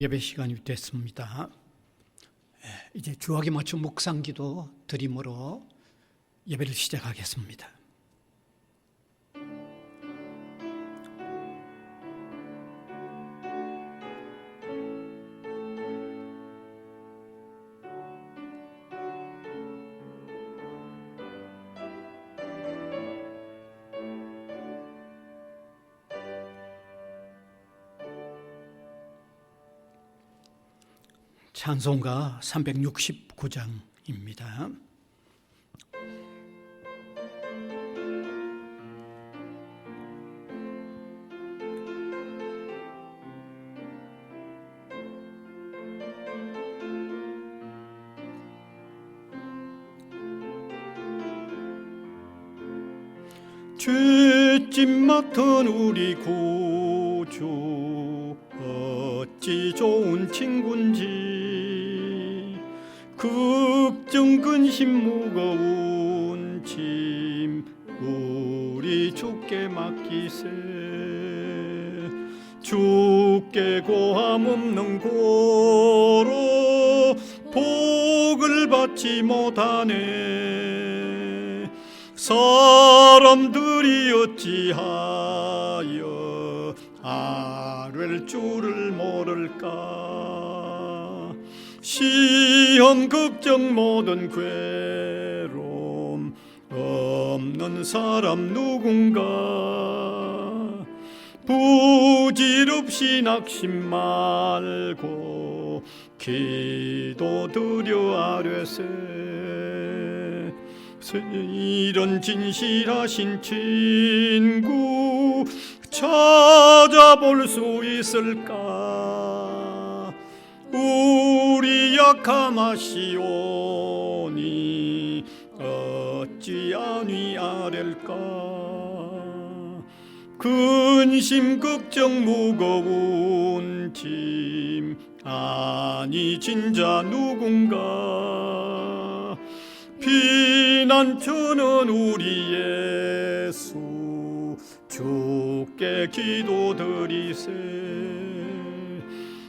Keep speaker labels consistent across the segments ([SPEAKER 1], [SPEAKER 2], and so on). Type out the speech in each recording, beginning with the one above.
[SPEAKER 1] 예배 시간이 됐습니다. 이제 주학에 맞춘 묵상기도 드림으로 예배를 시작하겠습니다. 찬송가 369장입니다. 죄짐 맡은 우리 구주 어찌 좋은 친군지, 걱정 근심 무거운 짐 우리 주께 맡기세. 주께 고함 없는 고로 복을 받지 못하네. 사람들이 어찌하여 아랠 줄을 모를까. 시험 걱정 모든 괴로움 없는 사람 누군가. 부질없이 낙심 말고 기도드려 아뢰세. 이런 진실하신 친구 찾아볼 수 있을까. 우리 약함하시오니 어찌 아니 아랠까. 근심 걱정 무거운 짐 아니 진자 누군가. 피난처는 우리 예수 주께 기도드리세.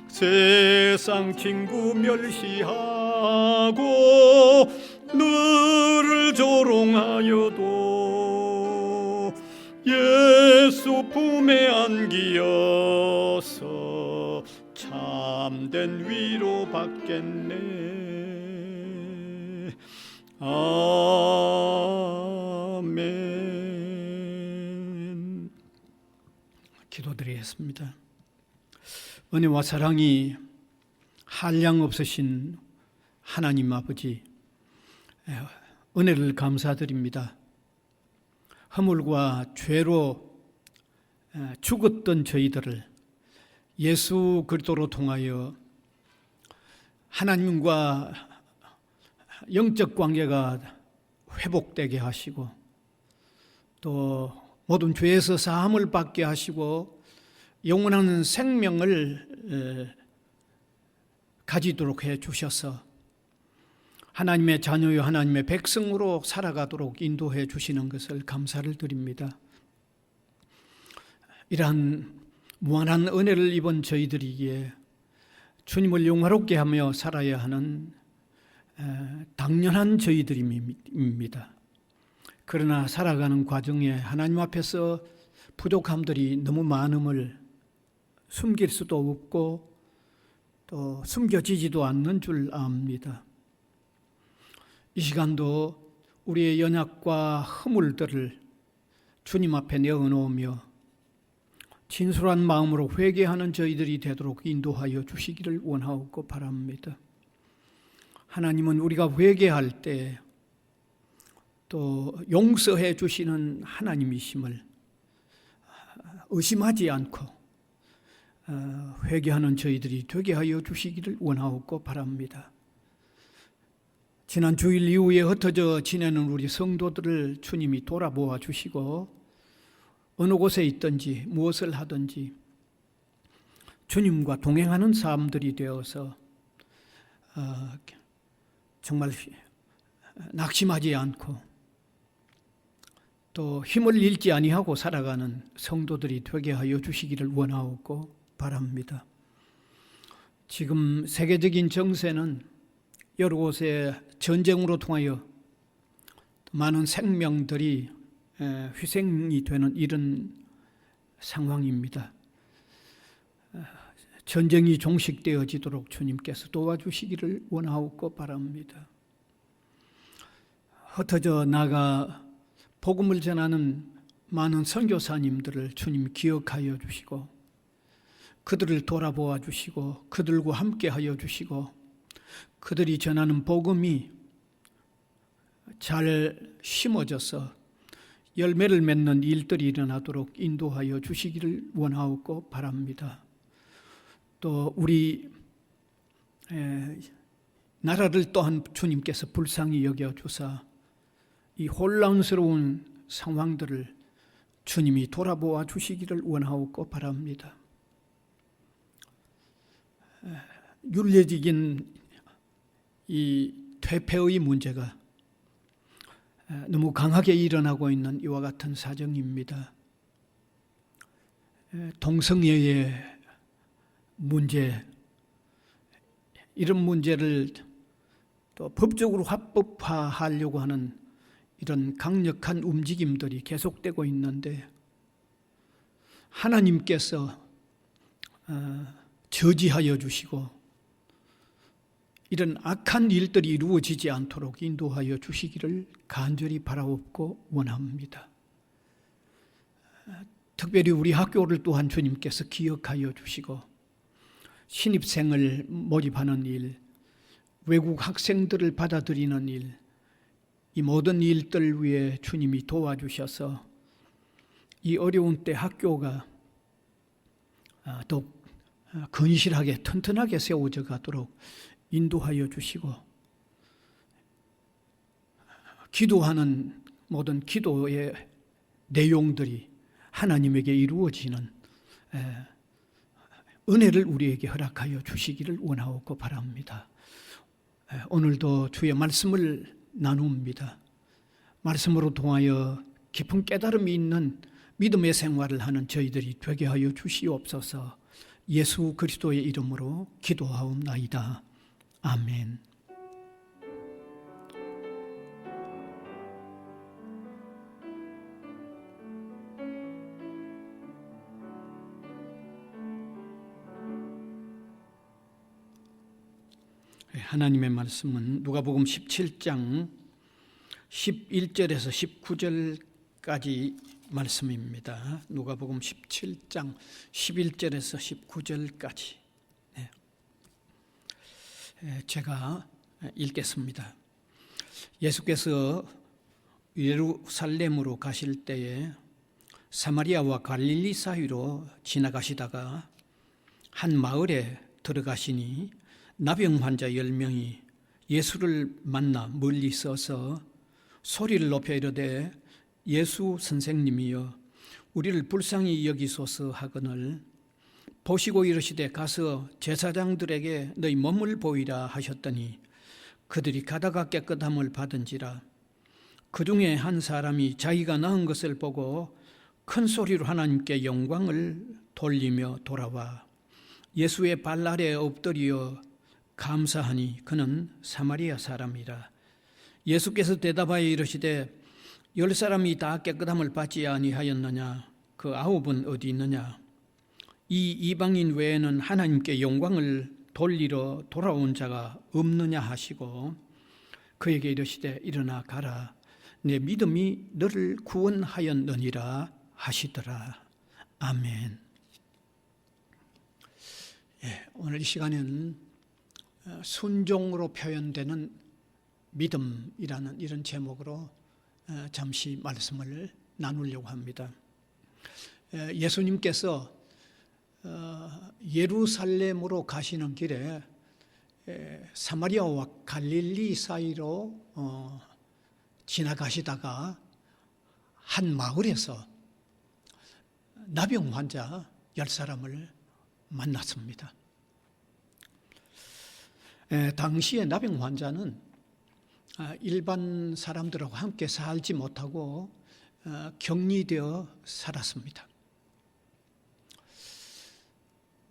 [SPEAKER 1] 세상 친구 멸시하고 너를 조롱하여도 예수 품에 안기어서 참된 위로 받겠네. 아멘. 기도드리겠습니다. 은혜와 사랑이 한량 없으신 하나님 아버지, 은혜를 감사드립니다. 허물과 죄로 죽었던 저희들을 예수 그리스도로 통하여 하나님과 영적 관계가 회복되게 하시고, 또 모든 죄에서 사함을 받게 하시고 영원한 생명을 가지도록 해 주셔서 하나님의 자녀요 하나님의 백성으로 살아가도록 인도해 주시는 것을 감사를 드립니다. 이러한 무한한 은혜를 입은 저희들이기에 주님을 영화롭게 하며 살아야 하는 당연한 저희들입니다. 그러나 살아가는 과정에 하나님 앞에서 부족함들이 너무 많음을 숨길 수도 없고 또 숨겨지지도 않는 줄 압니다. 이 시간도 우리의 연약과 허물들을 주님 앞에 내어놓으며 진솔한 마음으로 회개하는 저희들이 되도록 인도하여 주시기를 원하고 바랍니다. 하나님은 우리가 회개할 때 또 용서해 주시는 하나님이심을 의심하지 않고 회개하는 저희들이 되게 하여 주시기를 원하고 바랍니다. 지난 주일 이후에 흩어져 지내는 우리 성도들을 주님이 돌아보아 주시고 어느 곳에 있든지 무엇을 하든지 주님과 동행하는 사람들이 되어서 정말 낙심하지 않고 또 힘을 잃지 아니하고 살아가는 성도들이 되게 하여 주시기를 원하고 바랍니다. 지금 세계적인 정세는 여러 곳에 전쟁으로 통하여 많은 생명들이 희생이 되는 이런 상황입니다. 전쟁이 종식되어지도록 주님께서 도와주시기를 원하옵고 바랍니다. 흩어져 나가 복음을 전하는 많은 선교사님들을 주님 기억하여 주시고 그들을 돌아보아 주시고 그들과 함께 하여 주시고 그들이 전하는 복음이 잘 심어져서 열매를 맺는 일들이 일어나도록 인도하여 주시기를 원하옵고 바랍니다. 또 우리 나라를 또한 주님께서 불쌍히 여겨 주사 이 혼란스러운 상황들을 주님이 돌아보아 주시기를 원하옵고 바랍니다. 윤리적인 이 퇴폐의 문제가 너무 강하게 일어나고 있는 이와 같은 사정입니다. 동성애의 문제, 이런 문제를 또 법적으로 합법화하려고 하는 이런 강력한 움직임들이 계속되고 있는데 하나님께서 저지하여 주시고 이런 악한 일들이 이루어지지 않도록 인도하여 주시기를 간절히 바라옵고 원합니다. 특별히 우리 학교를 또한 주님께서 기억하여 주시고 신입생을 모집하는 일, 외국 학생들을 받아들이는 일, 이 모든 일들 위해 주님이 도와주셔서 이 어려운 때 학교가 더 건실하게 튼튼하게 세워져 가도록 인도하여 주시고 기도하는 모든 기도의 내용들이 하나님에게 이루어지는 은혜를 우리에게 허락하여 주시기를 원하옵고 바랍니다. 오늘도 주의 말씀을 나눕니다. 말씀으로 통하여 깊은 깨달음이 있는 믿음의 생활을 하는 저희들이 되게 하여 주시옵소서. 예수 그리스도의 이름으로 기도하옵나이다. 아멘. 하나님의 말씀은 누가복음 17장 11절에서 19절까지 말씀입니다. 누가복음 17장 11절에서 19절까지 제가 읽겠습니다. 예수께서 예루살렘으로 가실 때에 사마리아와 갈릴리 사이로 지나가시다가 한 마을에 들어가시니 나병 환자 10명이 예수를 만나 멀리 서서 소리를 높여 이르되 예수 선생님이여 우리를 불쌍히 여기소서 하거늘 보시고 이르시되 가서 제사장들에게 너희 몸을 보이라 하셨더니 그들이 가다가 깨끗함을 받은지라. 그 중에 한 사람이 자기가 낳은 것을 보고 큰 소리로 하나님께 영광을 돌리며 돌아와 예수의 발 아래에 엎드려 감사하니 그는 사마리아 사람이라. 예수께서 대답하여 이르시되 10사람이 다 깨끗함을 받지 아니하였느냐? 그 9은 어디 있느냐? 이 이방인 외에는 하나님께 영광을 돌리러 돌아온 자가 없느냐 하시고 그에게 이르시되 일어나 가라. 내 믿음이 너를 구원하였느니라 하시더라. 아멘. 오늘 이 시간에는 순종으로 표현되는 믿음이라는 이런 제목으로 잠시 말씀을 나누려고 합니다. 예수님께서 예루살렘으로 가시는 길에 사마리아와 갈릴리 사이로 지나가시다가 한 마을에서 나병 환자 10사람을 만났습니다. 당시에 나병 환자는 일반 사람들하고 함께 살지 못하고 격리되어 살았습니다.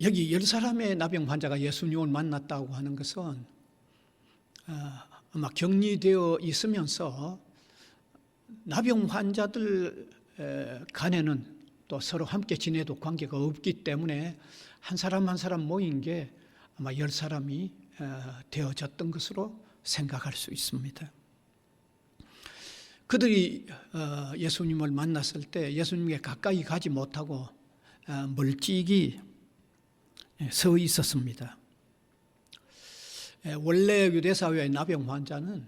[SPEAKER 1] 여기 10사람의 나병 환자가 예수님을 만났다고 하는 것은 아마 격리되어 있으면서 나병 환자들 간에는 또 서로 함께 지내도 관계가 없기 때문에 한 사람 한 사람 모인 게 아마 10사람이 되어졌던 것으로 생각할 수 있습니다. 그들이 예수님을 만났을 때 예수님께 가까이 가지 못하고 멀찍이 서 있었습니다. 원래 유대사회의 나병 환자는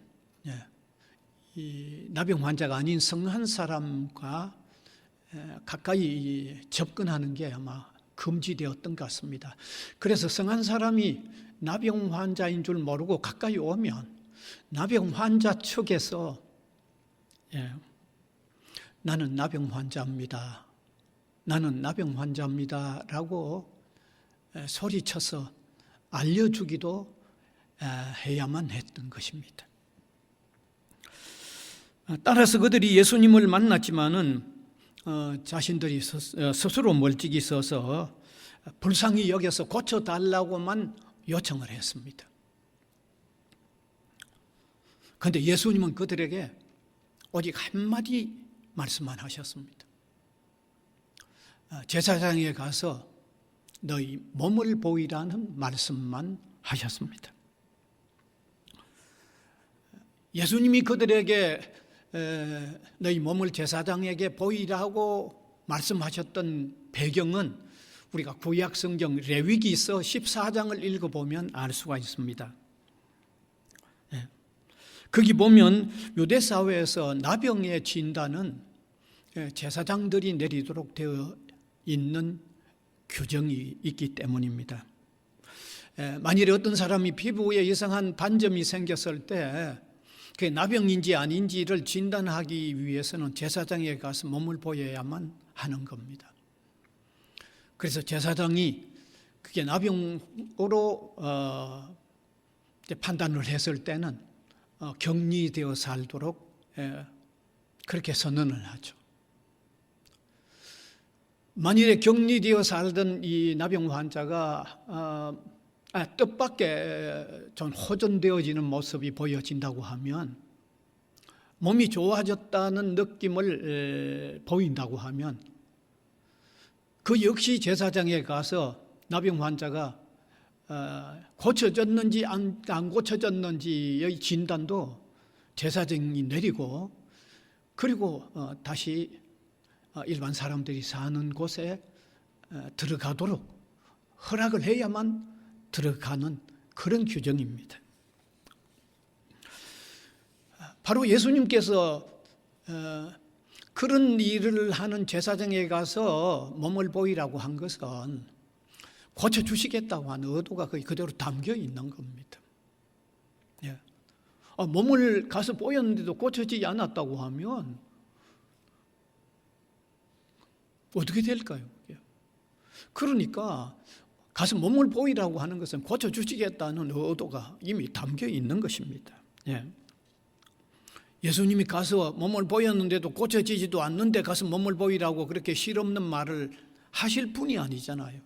[SPEAKER 1] 이 나병 환자가 아닌 성한 사람과 가까이 접근하는 게 아마 금지되었던 것 같습니다. 그래서 성한 사람이 나병 환자인 줄 모르고 가까이 오면 나병 환자 측에서 나는 나병 환자입니다. 나는 나병 환자입니다. 라고 소리쳐서 알려주기도 해야만 했던 것입니다. 따라서 그들이 예수님을 만났지만은 자신들이 스스로 멀찍이 서서 불쌍히 여겨서 고쳐달라고만 요청을 했습니다. 그런데 예수님은 그들에게 오직 한마디 말씀만 하셨습니다. 제사장에 가서 너희 몸을 보이라는 말씀만 하셨습니다. 예수님이 그들에게 너희 몸을 제사장에게 보이라고 말씀하셨던 배경은 우리가 구약 성경 레위기서 14장을 읽어보면 알 수가 있습니다. 거기 보면 유대 사회에서 나병의 진단은 제사장들이 내리도록 되어 있는 규정이 있기 때문입니다. 만일에 어떤 사람이 피부에 이상한 반점이 생겼을 때 그게 나병인지 아닌지를 진단하기 위해서는 제사장에 가서 몸을 보여야만 하는 겁니다. 그래서 제사장이 그게 나병으로 판단을 했을 때는 격리되어 살도록 그렇게 선언을 하죠. 만일에 격리되어 살던 이 나병 환자가 뜻밖의 좀 호전되어지는 모습이 보여진다고 하면, 몸이 좋아졌다는 느낌을 보인다고 하면 그 역시 제사장에 가서 나병 환자가 고쳐졌는지 안 고쳐졌는지의 진단도 제사장이 내리고, 그리고 다시 일반 사람들이 사는 곳에 들어가도록 허락을 해야만 들어가는 그런 규정입니다. 바로 예수님께서 그런 일을 하는 제사장에 가서 몸을 보이라고 한 것은 고쳐주시겠다고 하는 의도가 거의 그대로 담겨 있는 겁니다. 몸을 가서 보였는데도 고쳐지지 않았다고 하면 어떻게 될까요? 그러니까 가서 몸을 보이라고 하는 것은 고쳐주시겠다는 의도가 이미 담겨 있는 것입니다. 예수님이 가서 몸을 보였는데도 고쳐지지도 않는데 가서 몸을 보이라고 그렇게 실없는 말을 하실 분이 아니잖아요.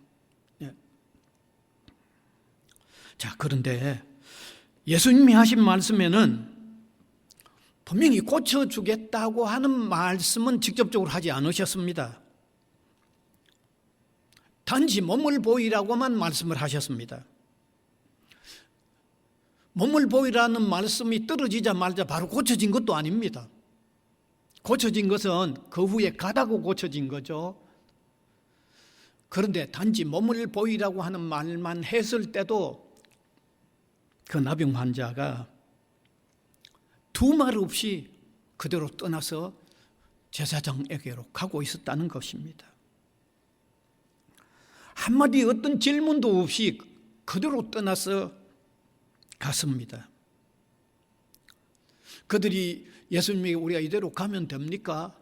[SPEAKER 1] 자, 그런데 예수님이 하신 말씀에는 분명히 고쳐주겠다고 하는 말씀은 직접적으로 하지 않으셨습니다. 단지 몸을 보이라고만 말씀을 하셨습니다. 몸을 보이라는 말씀이 떨어지자마자 바로 고쳐진 것도 아닙니다. 고쳐진 것은 그 후에 가다고 고쳐진 거죠. 그런데 단지 몸을 보이라고 하는 말만 했을 때도 그 나병 환자가 두 말 없이 그대로 떠나서 제사장에게로 가고 있었다는 것입니다. 한마디 어떤 질문도 없이 그대로 떠나서 갔습니다. 그들이 예수님에게 우리가 이대로 가면 됩니까?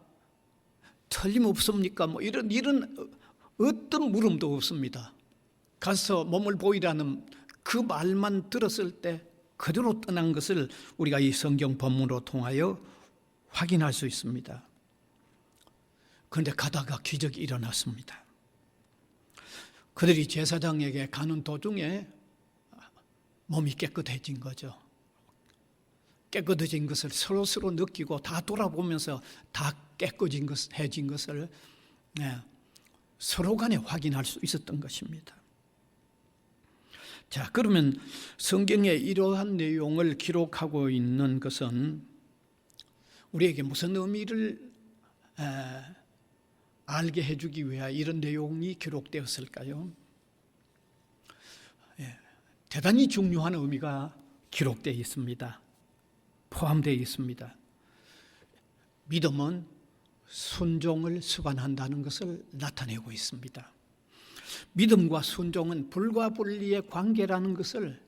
[SPEAKER 1] 틀림없습니까? 이런 어떤 물음도 없습니다. 가서 몸을 보이라는 그 말만 들었을 때 그대로 떠난 것을 우리가 이 성경 본문으로 통하여 확인할 수 있습니다. 그런데 가다가 기적이 일어났습니다. 그들이 제사장에게 가는 도중에 몸이 깨끗해진 거죠. 깨끗해진 것을 서로 느끼고 다 돌아보면서 다 깨끗해진 것을 서로 간에 확인할 수 있었던 것입니다. 자, 그러면 성경에 이러한 내용을 기록하고 있는 것은 우리에게 무슨 의미를 알게 해주기 위하여 이런 내용이 기록되었을까요? 대단히 중요한 의미가 기록되어 있습니다. 포함되어 있습니다. 믿음은 순종을 수반한다는 것을 나타내고 있습니다. 믿음과 순종은 불과 분리의 관계라는 것을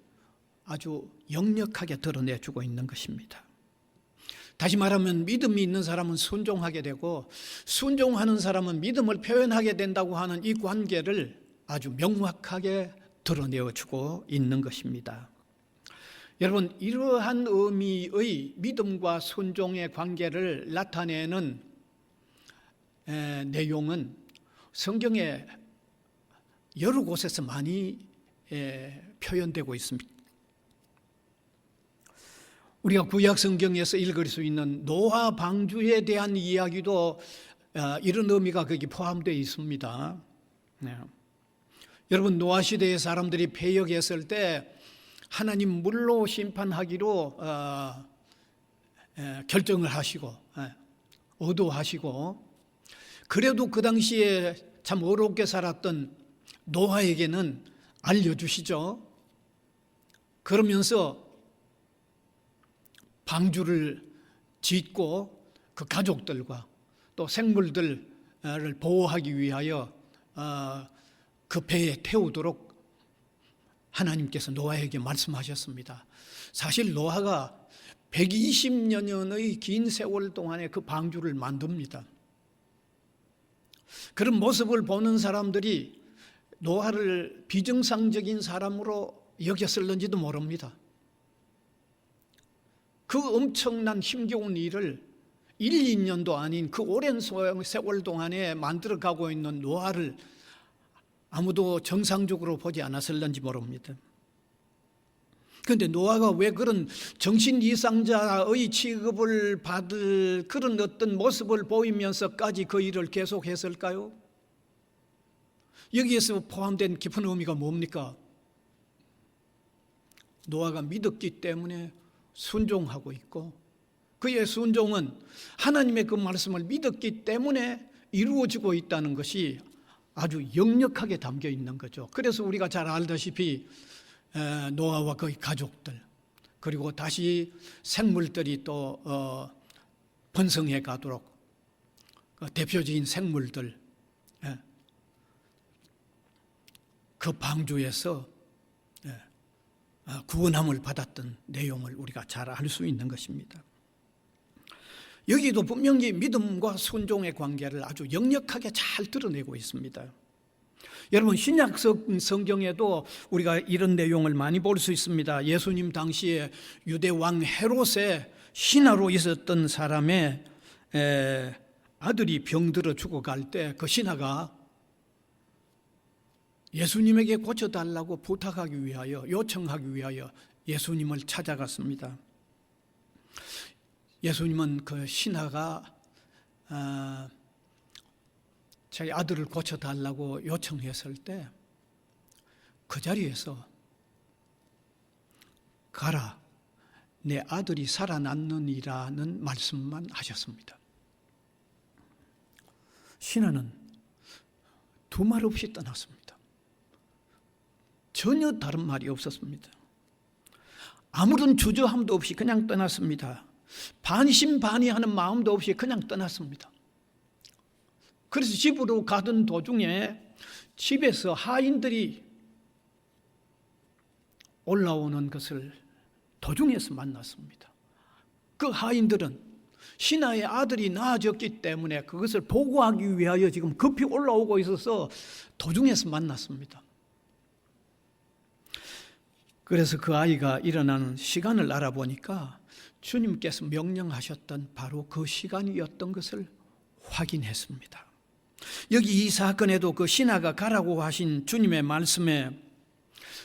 [SPEAKER 1] 아주 역력하게 드러내주고 있는 것입니다. 다시 말하면 믿음이 있는 사람은 순종하게 되고 순종하는 사람은 믿음을 표현하게 된다고 하는 이 관계를 아주 명확하게 드러내주고 있는 것입니다. 여러분, 이러한 의미의 믿음과 순종의 관계를 나타내는 내용은 성경에 여러 곳에서 많이 표현되고 있습니다. 우리가 구약 성경에서 읽을 수 있는 노아 방주에 대한 이야기도 이런 의미가 거기 포함되어 있습니다. 여러분, 노아 시대의 사람들이 패역했을 때 하나님 물로 심판하기로 결정을 하시고 의도하시고, 그래도 그 당시에 참 어렵게 살았던 노아에게는 알려주시죠. 그러면서 방주를 짓고 그 가족들과 또 생물들을 보호하기 위하여 그 배에 태우도록 하나님께서 노아에게 말씀하셨습니다. 사실 노아가 120년의 긴 세월 동안에 그 방주를 만듭니다. 그런 모습을 보는 사람들이 노아를 비정상적인 사람으로 여겼을는지도 모릅니다. 그 엄청난 힘겨운 일을 1, 2년도 아닌 그 오랜 세월 동안에 만들어가고 있는 노아를 아무도 정상적으로 보지 않았을는지 모릅니다. 그런데 노아가 왜 그런 정신 이상자의 취급을 받을 그런 어떤 모습을 보이면서까지 그 일을 계속했을까요? 여기에서 포함된 깊은 의미가 뭡니까? 노아가 믿었기 때문에 순종하고 있고, 그의 순종은 하나님의 그 말씀을 믿었기 때문에 이루어지고 있다는 것이 아주 역력하게 담겨 있는 거죠. 그래서 우리가 잘 알다시피 노아와 그의 가족들, 그리고 다시 생물들이 또 번성해 가도록 대표적인 생물들, 그 방주에서 구원함을 받았던 내용을 우리가 잘 알 수 있는 것입니다. 여기도 분명히 믿음과 순종의 관계를 아주 역력하게 잘 드러내고 있습니다. 여러분, 신약 성경에도 우리가 이런 내용을 많이 볼 수 있습니다. 예수님 당시에 유대 왕 헤롯의 신하로 있었던 사람의 아들이 병들어 죽어갈 때 그 신하가 예수님에게 고쳐달라고 부탁하기 위하여, 요청하기 위하여 예수님을 찾아갔습니다. 예수님은 그 신하가 자기 아들을 고쳐달라고 요청했을 때 그 자리에서 가라, 내 아들이 살아났느니라는 말씀만 하셨습니다. 신하는 두 말 없이 떠났습니다. 전혀 다른 말이 없었습니다. 아무런 주저함도 없이 그냥 떠났습니다. 반신반의하는 마음도 없이 그냥 떠났습니다. 그래서 집으로 가던 도중에 집에서 하인들이 올라오는 것을 도중에서 만났습니다. 그 하인들은 신하의 아들이 나아졌기 때문에 그것을 보고하기 위하여 지금 급히 올라오고 있어서 도중에서 만났습니다. 그래서 그 아이가 일어나는 시간을 알아보니까 주님께서 명령하셨던 바로 그 시간이었던 것을 확인했습니다. 여기 이 사건에도 그 신하가 가라고 하신 주님의 말씀에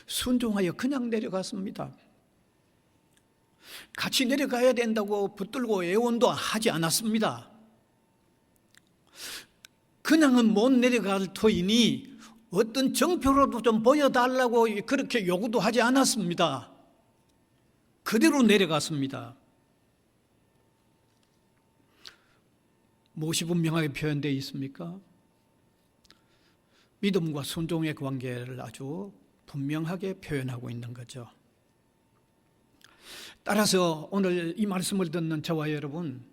[SPEAKER 1] 순종하여 그냥 내려갔습니다. 같이 내려가야 된다고 붙들고 애원도 하지 않았습니다. 그냥은 못 내려갈 터이니 어떤 정표라도 좀 보여달라고 그렇게 요구도 하지 않았습니다. 그대로 내려갔습니다. 무엇이 분명하게 표현되어 있습니까? 믿음과 순종의 관계를 아주 분명하게 표현하고 있는 거죠. 따라서 오늘 이 말씀을 듣는 저와 여러분,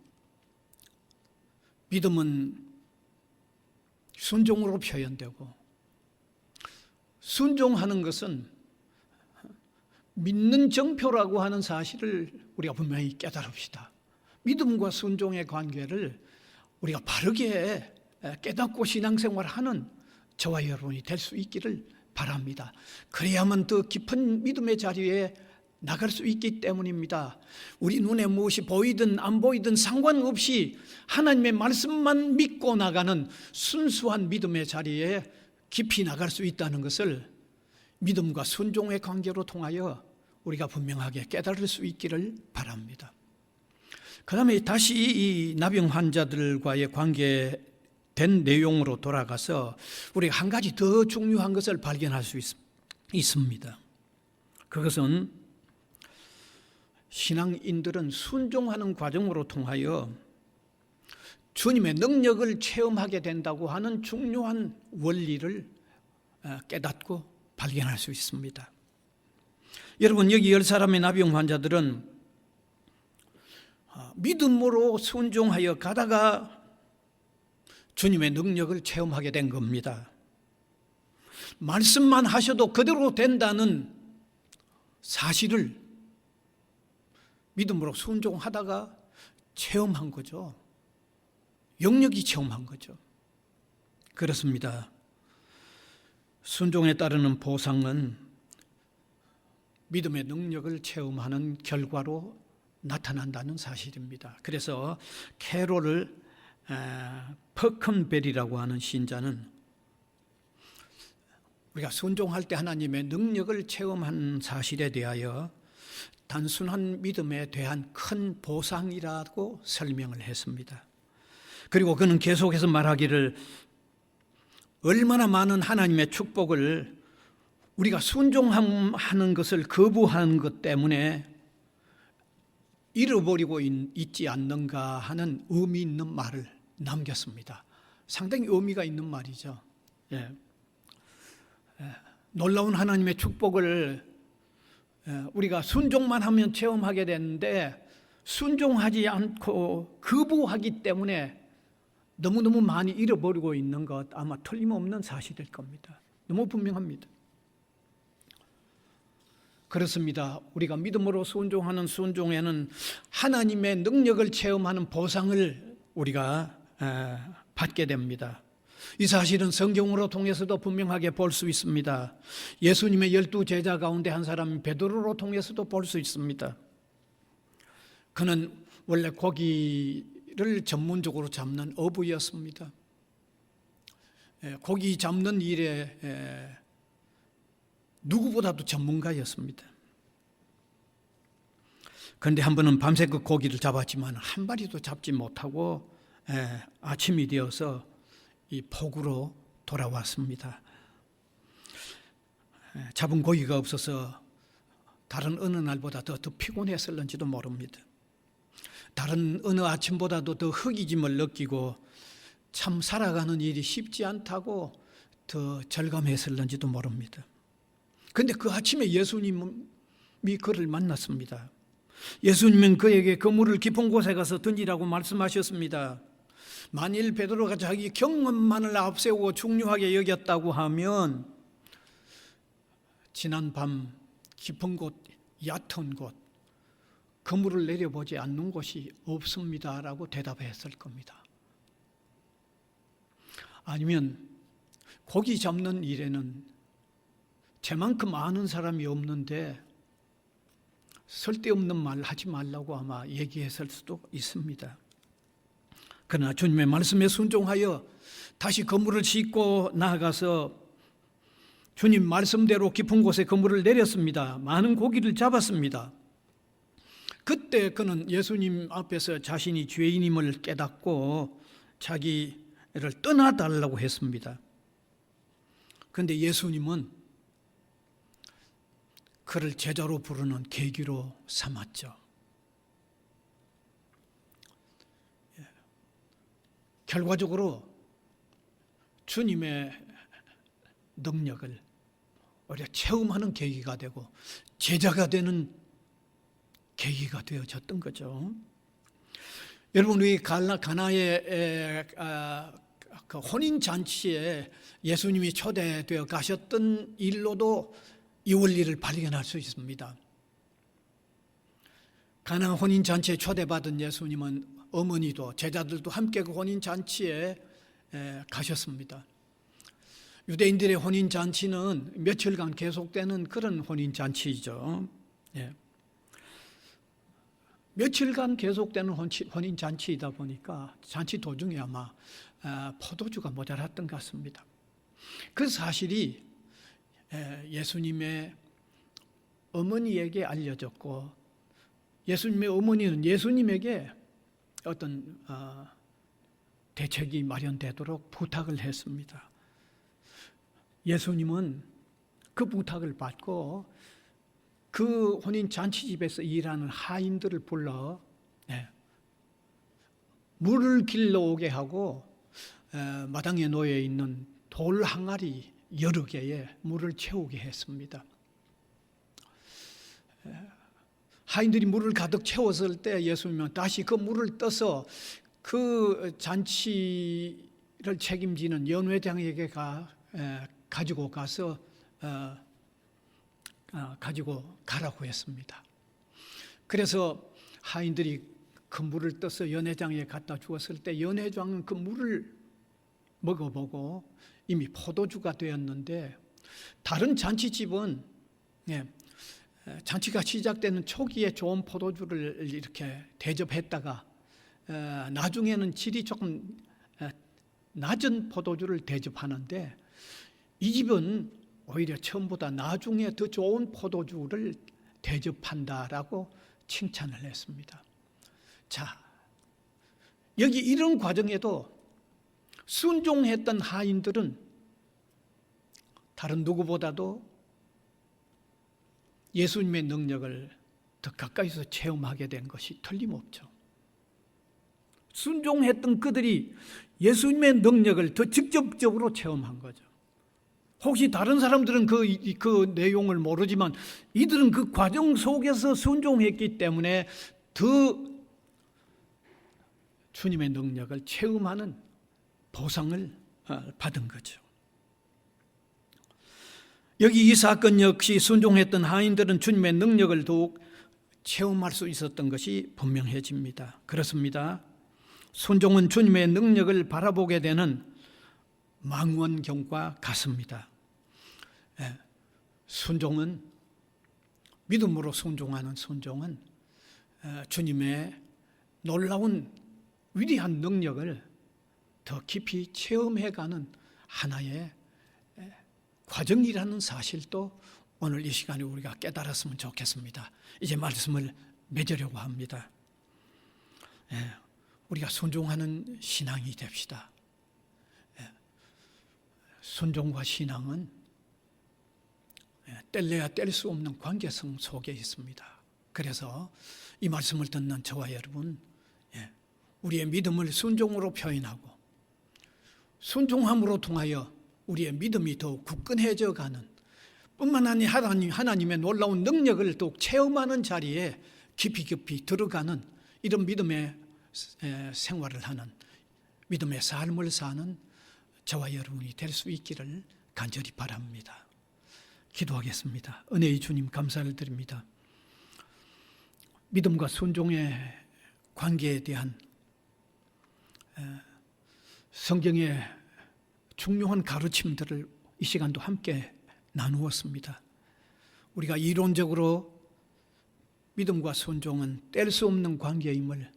[SPEAKER 1] 믿음은 순종으로 표현되고, 순종하는 것은 믿는 정표라고 하는 사실을 우리가 분명히 깨달읍시다. 믿음과 순종의 관계를 우리가 바르게 깨닫고 신앙생활하는 저와 여러분이 될 수 있기를 바랍니다. 그래야만 더 깊은 믿음의 자리에 나갈 수 있기 때문입니다. 우리 눈에 무엇이 보이든 안 보이든 상관없이 하나님의 말씀만 믿고 나가는 순수한 믿음의 자리에 깊이 나갈 수 있다는 것을 믿음과 순종의 관계로 통하여 우리가 분명하게 깨달을 수 있기를 바랍니다. 그 다음에 다시 이 나병 환자들과의 관계된 내용으로 돌아가서 우리가 한 가지 더 중요한 것을 발견할 수 있습니다. 그것은 신앙인들은 순종하는 과정으로 통하여 주님의 능력을 체험하게 된다고 하는 중요한 원리를 깨닫고 발견할 수 있습니다. 여러분, 여기 10사람의 나병 환자들은 믿음으로 순종하여 가다가 주님의 능력을 체험하게 된 겁니다. 말씀만 하셔도 그대로 된다는 사실을 믿음으로 순종하다가 체험한 거죠. 영역이 체험한 거죠. 그렇습니다. 순종에 따르는 보상은 믿음의 능력을 체험하는 결과로 나타난다는 사실입니다. 그래서 캐롤을 퍼컨벨이라고 하는 신자는 우리가 순종할 때 하나님의 능력을 체험한 사실에 대하여 단순한 믿음에 대한 큰 보상이라고 설명을 했습니다. 그리고 그는 계속해서 말하기를 얼마나 많은 하나님의 축복을 우리가 순종하는 것을 거부하는 것 때문에 잃어버리고 있지 않는가 하는 의미 있는 말을 남겼습니다. 상당히 의미가 있는 말이죠. 놀라운 하나님의 축복을 우리가 순종만 하면 체험하게 되는데 순종하지 않고 거부하기 때문에 너무너무 많이 잃어버리고 있는 것 아마 틀림없는 사실일 겁니다. 너무 분명합니다. 그렇습니다. 우리가 믿음으로 순종하는 순종에는 하나님의 능력을 체험하는 보상을 우리가 받게 됩니다. 이 사실은 성경으로 통해서도 분명하게 볼 수 있습니다. 예수님의 12제자 가운데 한 사람 베드로로 통해서도 볼 수 있습니다. 그는 원래 고기를 전문적으로 잡는 어부였습니다. 고기 잡는 일에 누구보다도 전문가였습니다. 그런데 한 번은 밤새 그 고기를 잡았지만 한 마리도 잡지 못하고 아침이 되어서 이 포구로 돌아왔습니다. 잡은 고기가 없어서 다른 어느 날보다 더 피곤했을는지도 모릅니다. 다른 어느 아침보다도 더 허기짐을 느끼고 참 살아가는 일이 쉽지 않다고 더 절감했을는지도 모릅니다. 그런데 그 아침에 예수님이 그를 만났습니다. 예수님은 그에게 그물을 깊은 곳에 가서 던지라고 말씀하셨습니다. 만일 베드로가 자기 경험만을 앞세우고 중요하게 여겼다고 하면 지난 밤 깊은 곳, 얕은 곳, 그물을 내려보지 않는 곳이 없습니다라고 대답했을 겁니다. 아니면 고기 잡는 일에는 제만큼 아는 사람이 없는데 쓸데없는 말 하지 말라고 아마 얘기했을 수도 있습니다. 그러나 주님의 말씀에 순종하여 다시 건물을 짓고 나아가서 주님 말씀대로 깊은 곳에 건물을 내렸습니다. 많은 고기를 잡았습니다. 그때 그는 예수님 앞에서 자신이 죄인임을 깨닫고 자기를 떠나달라고 했습니다. 그런데 예수님은 그를 제자로 부르는 계기로 삼았죠. 결과적으로 주님의 능력을 우리가 체험하는 계기가 되고 제자가 되는 계기가 되어졌던 거죠. 여러분, 우리 가나의 그 혼인 잔치에 예수님이 초대되어 가셨던 일로도 이 원리를 발견할 수 있습니다. 가나 혼인 잔치에 초대받은 예수님은 어머니도 제자들도 함께 그 혼인 잔치에 가셨습니다. 유대인들의 혼인 잔치는 며칠간 계속되는 그런 혼인 잔치이죠. 예. 며칠간 계속되는 혼인 잔치이다 보니까 잔치 도중에 아마 포도주가 모자랐던 것 같습니다. 그 사실이 예수님의 어머니에게 알려졌고 예수님의 어머니는 예수님에게 어떤 대책이 마련되도록 부탁을 했습니다. 예수님은 그 부탁을 받고 그 혼인 잔치집에서 일하는 하인들을 불러 물을 길러오게 하고 마당에 놓여 있는 돌 항아리 여러 개에 물을 채우게 했습니다. 하인들이 물을 가득 채웠을 때 예수님은 다시 그 물을 떠서 그 잔치를 책임지는 연회장에게 가지고 가서 가지고 가라고 했습니다. 그래서 하인들이 그 물을 떠서 연회장에 갖다 주었을 때 연회장은 그 물을 먹어보고 이미 포도주가 되었는데 다른 잔치집은 잔치가 시작되는 초기에 좋은 포도주를 이렇게 대접했다가 나중에는 질이 조금 낮은 포도주를 대접하는데 이 집은 오히려 처음보다 나중에 더 좋은 포도주를 대접한다라고 칭찬을 했습니다. 자, 여기 이런 과정에도 순종했던 하인들은 다른 누구보다도 예수님의 능력을 더 가까이서 체험하게 된 것이 틀림없죠. 순종했던 그들이 예수님의 능력을 더 직접적으로 체험한 거죠. 혹시 다른 사람들은 그 내용을 모르지만 이들은 그 과정 속에서 순종했기 때문에 더 주님의 능력을 체험하는 보상을 받은 거죠. 여기 이 사건 역시 순종했던 하인들은 주님의 능력을 더욱 체험할 수 있었던 것이 분명해집니다. 그렇습니다. 순종은 주님의 능력을 바라보게 되는 망원경과 같습니다. 순종은 믿음으로 순종하는 순종은 주님의 놀라운 위대한 능력을 더 깊이 체험해가는 하나의 과정이라는 사실도 오늘 이 시간에 우리가 깨달았으면 좋겠습니다. 이제 말씀을 맺으려고 합니다. 우리가 순종하는 신앙이 됩시다. 순종과 신앙은 뗄래야 뗄 수 없는 관계성 속에 있습니다. 그래서 이 말씀을 듣는 저와 여러분, 우리의 믿음을 순종으로 표현하고 순종함으로 통하여 우리의 믿음이 더욱 굳건해져 가는 뿐만 아니라 하나님의 놀라운 능력을 더욱 체험하는 자리에 깊이 들어가는 이런 믿음의 생활을 하는 믿음의 삶을 사는 저와 여러분이 될 수 있기를 간절히 바랍니다. 기도하겠습니다. 은혜의 주님 감사를 드립니다. 믿음과 순종의 관계에 대한 성경의 중요한 가르침들을 이 시간도 함께 나누었습니다. 우리가 이론적으로 믿음과 순종은 뗄 수 없는 관계임을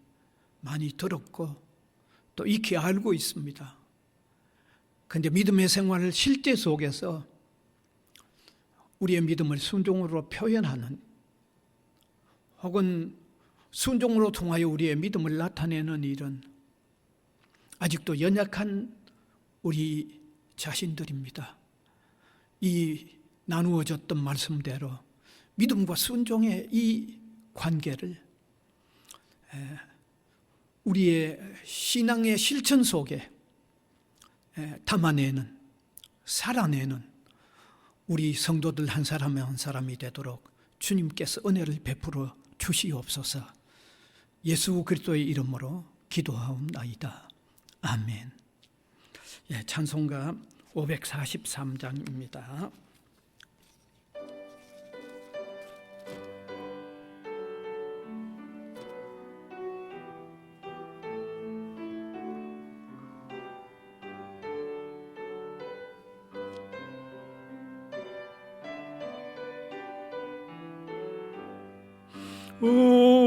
[SPEAKER 1] 많이 들었고 또 익히 알고 있습니다. 그런데 믿음의 생활을 실제 속에서 우리의 믿음을 순종으로 표현하는, 혹은 순종으로 통하여 우리의 믿음을 나타내는 일은 아직도 연약한 우리 자신들입니다. 이 나누어졌던 말씀대로 믿음과 순종의 이 관계를 우리의 신앙의 실천 속에 담아내는, 살아내는 우리 성도들 한 사람 한 사람이 되도록 주님께서 은혜를 베풀어 주시옵소서. 예수 그리스도의 이름으로 기도하옵나이다. 아멘. 찬송가 543장입니다.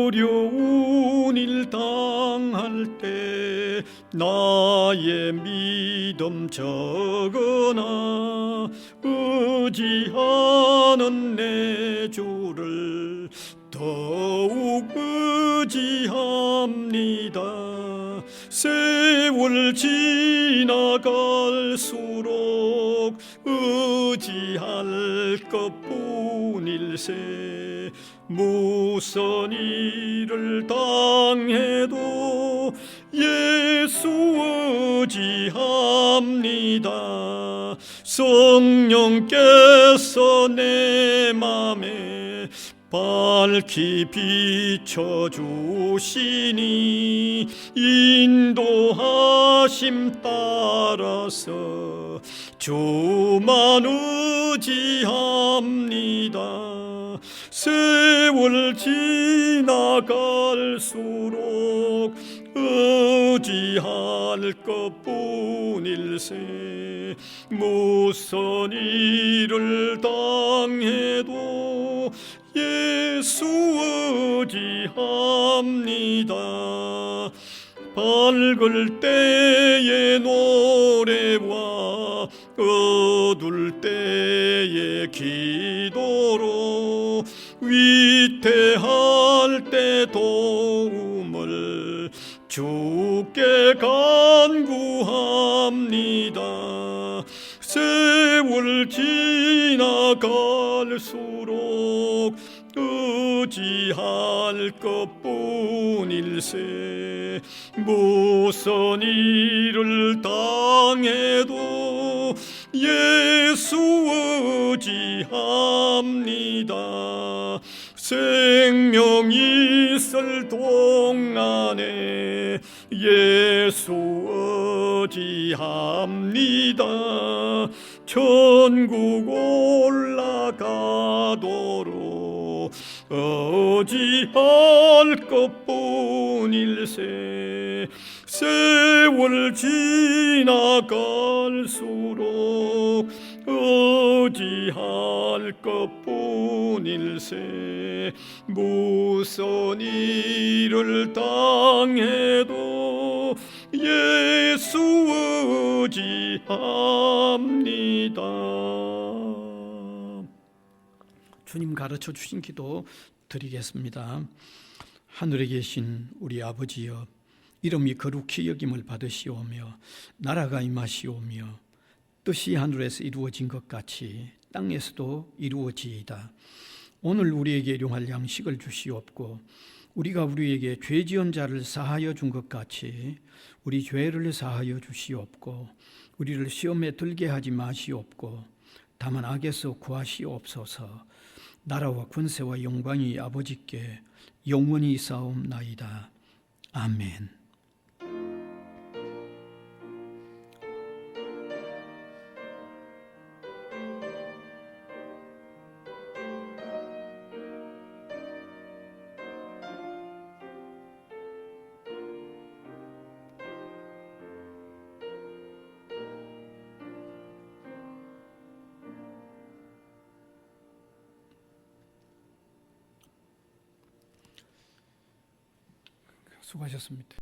[SPEAKER 1] 어려운 일 당할 때 나의 믿음 적으나 의지하는 내 주를 더욱 의지합니다. 세월 지나갈수록 의지할 것뿐일세. 무슨 일을 당해도 예수 의지합니다. 성령께서 내 맘에 밝히 비춰주시니 인도하심 따라서 주만 의지합니다. 세월 지나갈수록 의지할 것뿐일세. 무슨 일을 당해도 예수 의지합니다. 밝을 때의 노래와 어둘 때의 기도로 위태할 때 도움을 주께 간구합니다. 세월 지나갈수록 의지할 것뿐일세. 무슨 일을 당해도 예수 의지합니다. 생명 있을 동안에 예수 의지합니다. 천국 올라가도록 의지할 것뿐일세. 세월 지나갈수록 의지할 것뿐일세. 무슨 일을 당해도 예수 의지합니다. 주님 가르쳐 주신 기도 드리겠습니다. 하늘에 계신 우리 아버지여, 이름이 거룩히 여김을 받으시오며 나라가 임하시오며 뜻이 하늘에서 이루어진 것 같이 땅에서도 이루어지이다. 오늘 우리에게 일용할 양식을 주시옵고 우리가 우리에게 죄 지은 자를 사하여 준 것 같이 우리 죄를 사하여 주시옵고 우리를 시험에 들게 하지 마시옵고 다만 악에서 구하시옵소서. 나라와 권세와 영광이 아버지께 영원히 있사옵나이다. 아멘. 수고하셨습니다.